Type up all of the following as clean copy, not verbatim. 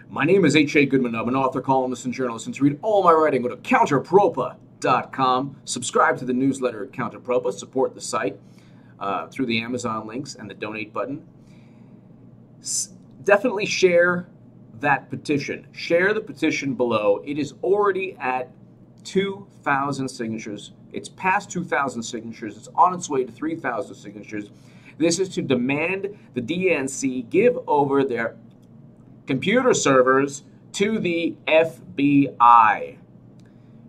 My name is H.A. Goodman. I'm an author, columnist, and journalist. And to read all my writing, go to counterpropa.com. Subscribe to the newsletter at Counterpropa. Support the site through the Amazon links and the donate button. Definitely share that petition. Share the petition below. It is already at 2,000 signatures. It's past 2,000 signatures. It's on its way to 3,000 signatures. This is to demand the DNC give over their computer servers to the FBI.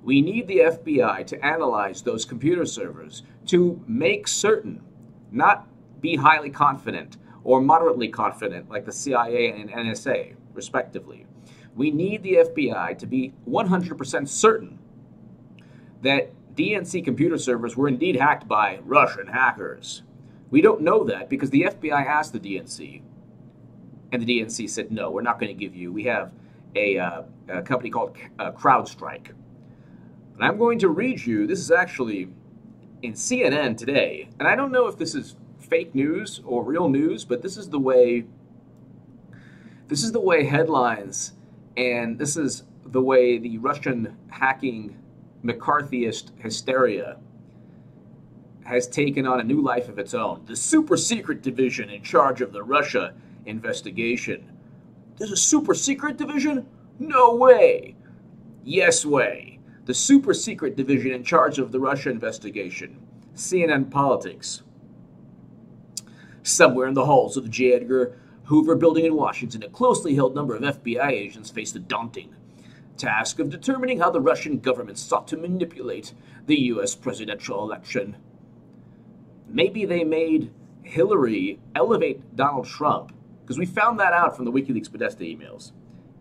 We need the FBI to analyze those computer servers to make certain, not be highly confident or moderately confident like the CIA and NSA, respectively. We need the FBI to be 100% certain that DNC computer servers were indeed hacked by Russian hackers. We don't know that because the FBI asked the DNC, and the DNC said, no, we're not going to give you. We have a company called CrowdStrike. And I'm going to read you, this is actually in CNN today, and I don't know if this is fake news or real news, but this is the way headlines, and this is the way the Russian hacking McCarthyist hysteria has taken on a new life of its own. The super secret division in charge of the Russia investigation. There's a super secret division? No way. Yes way. The super secret division in charge of the Russia investigation. CNN Politics. Somewhere in the halls of the J. Edgar Hoover building in Washington, a closely held number of FBI agents faced the daunting task of determining how the Russian government sought to manipulate the U.S. presidential election. Maybe they made Hillary elevate Donald Trump, because we found that out from the WikiLeaks Podesta emails.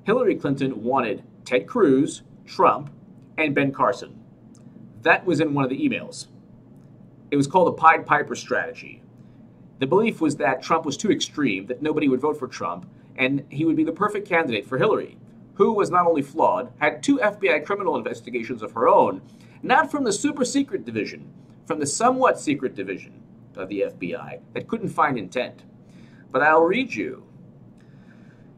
Hillary Clinton wanted Ted Cruz, Trump, and Ben Carson. That was in one of the emails. It was called the Pied Piper strategy. The belief was that Trump was too extreme, that nobody would vote for Trump, and he would be the perfect candidate for Hillary, who was not only flawed, had 2 FBI criminal investigations of her own, not from the super secret division, from the somewhat secret division of the FBI that couldn't find intent. But I'll read you.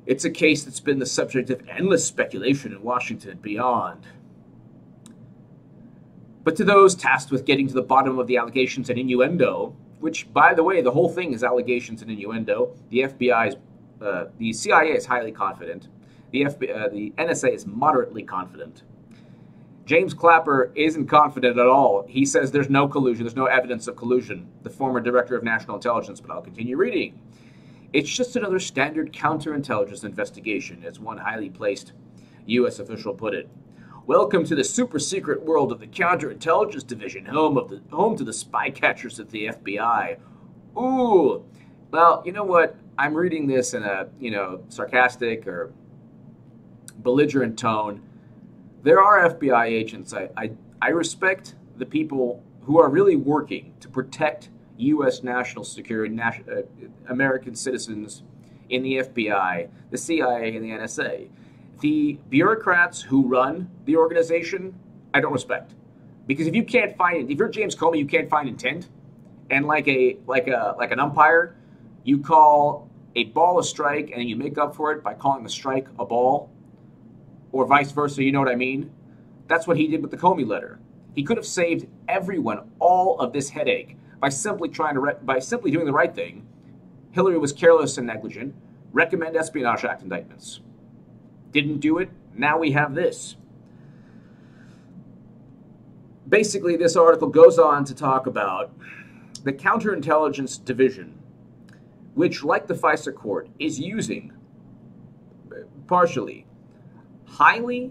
It's a case that's been the subject of endless speculation in Washington and beyond. But to those tasked with getting to the bottom of the allegations and innuendo, which, by the way, the whole thing is allegations and innuendo, the CIA is highly confident. The NSA is moderately confident. James Clapper isn't confident at all. He says there's no collusion, there's no evidence of collusion, the former director of national intelligence, but I'll continue reading. It's just another standard counterintelligence investigation, as one highly placed U.S. official put it. Welcome to the super secret world of the counterintelligence division, home to the spy catchers at the FBI. Ooh, well, you know what? I'm reading this in a, sarcastic or belligerent tone. There are FBI agents. I respect the people who are really working to protect U.S. national security, American citizens in the FBI, the CIA, and the NSA. The bureaucrats who run the organization, I don't respect. Because if you're James Comey, you can't find intent, and like an umpire, you call a ball a strike and you make up for it by calling the strike a ball, or vice versa, you know what I mean? That's what he did with the Comey letter. He could have saved everyone all of this headache by simply doing the right thing. Hillary was careless and negligent. Recommend Espionage Act indictments. Didn't do it. Now we have this. Basically, this article goes on to talk about the counterintelligence division, which, like the FISA court, is using partially they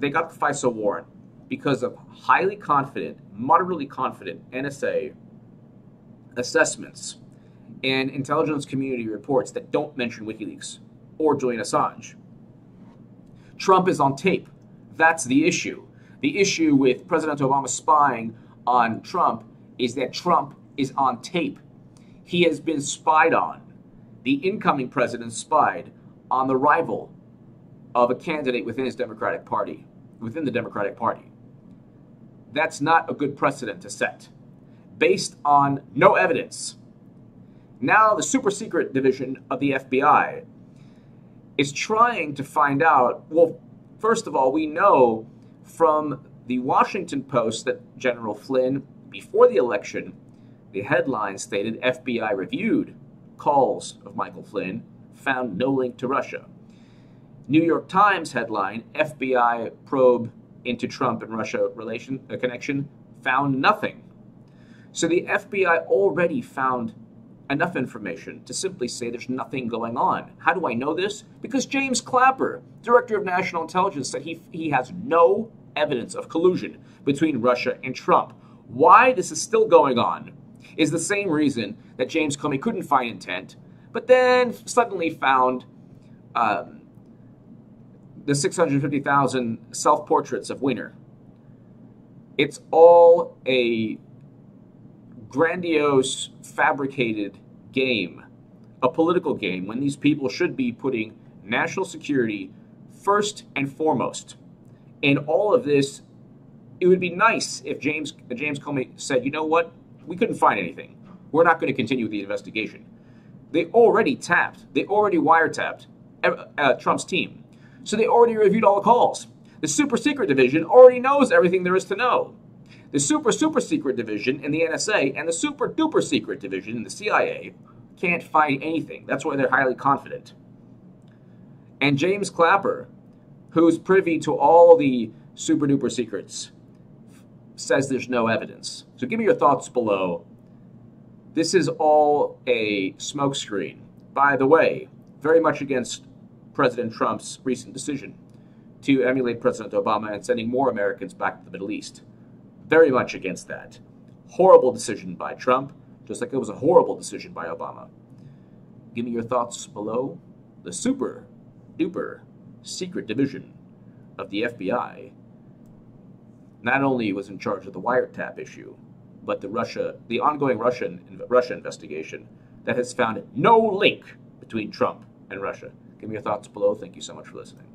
got the FISA warrant because of highly confident, moderately confident NSA assessments and intelligence community reports that don't mention WikiLeaks or Julian Assange. Trump is on tape. That's the issue. The issue with President Obama spying on Trump is that Trump is on tape. He has been spied on. The incoming president spied on the rival of a candidate within the Democratic Party. That's not a good precedent to set, based on no evidence. Now the super secret division of the FBI is trying to find out, well, first of all, we know from the Washington Post that General Flynn, before the election, the headline stated FBI reviewed calls of Michael Flynn, found no link to Russia. New York Times headline, FBI probe into Trump and Russia connection, found nothing. So the FBI already found enough information to simply say there's nothing going on. How do I know this? Because James Clapper, Director of National Intelligence, said he has no evidence of collusion between Russia and Trump. Why this is still going on is the same reason that James Comey couldn't find intent, but then suddenly found the 650,000 self-portraits of Weiner. It's all a grandiose, fabricated game, a political game, when these people should be putting national security first and foremost. In all of this, it would be nice if James Comey said, you know what, we couldn't find anything. We're not going to continue with the investigation. They already wiretapped Trump's team. So they already reviewed all the calls. The super secret division already knows everything there is to know. The super secret division in the NSA and the super duper secret division in the CIA can't find anything. That's why they're highly confident. And James Clapper, who's privy to all the super duper secrets, says there's no evidence. So give me your thoughts below. This is all a smokescreen. By the way, very much against President Trump's recent decision to emulate President Obama and sending more Americans back to the Middle East. Very much against that. Horrible decision by Trump, just like it was a horrible decision by Obama. Give me your thoughts below. The super duper secret division of the FBI not only was in charge of the wiretap issue, but the ongoing Russia investigation that has found no link between Trump and Russia. Give me your thoughts below. Thank you so much for listening.